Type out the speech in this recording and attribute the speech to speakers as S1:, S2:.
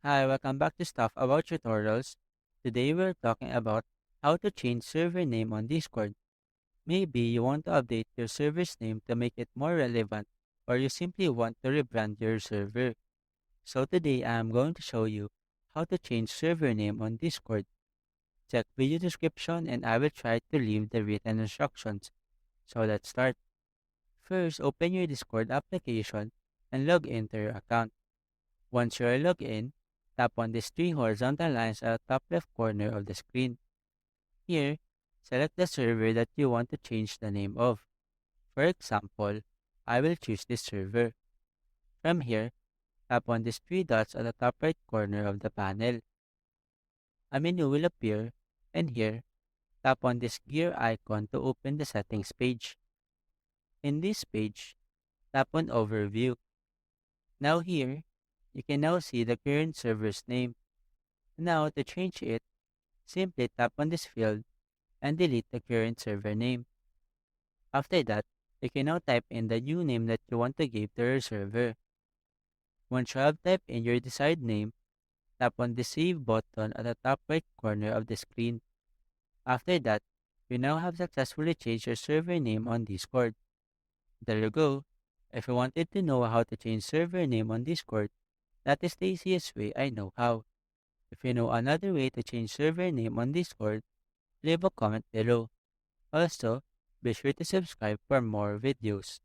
S1: Hi, welcome back to Stuff About Tutorials. Today we're talking about how to change server name on Discord. Maybe you want to update your server's name to make it more relevant, or you simply want to rebrand your server. So today I am going to show you how to change server name on Discord. Check video description and I will try to leave the written instructions. So let's start. First, open your Discord application and log into your account. Once you are logged in, tap on these three horizontal lines at the top left corner of the screen. Here, select the server that you want to change the name of. For example, I will choose this server. From here, tap on these three dots at the top right corner of the panel. A menu will appear, and here, tap on this gear icon to open the settings page. In this page, tap on Overview. Now here, you can now see the current server's name. Now to change it, simply tap on this field and delete the current server name. After that, you can now type in the new name that you want to give to your server. Once you have typed in your desired name, tap on the Save button at the top right corner of the screen. After that, you now have successfully changed your server name on Discord. There you go. If you wanted to know how to change server name on Discord, that is the easiest way I know how. If you know another way to change server name on Discord, leave a comment below. Also, be sure to subscribe for more videos.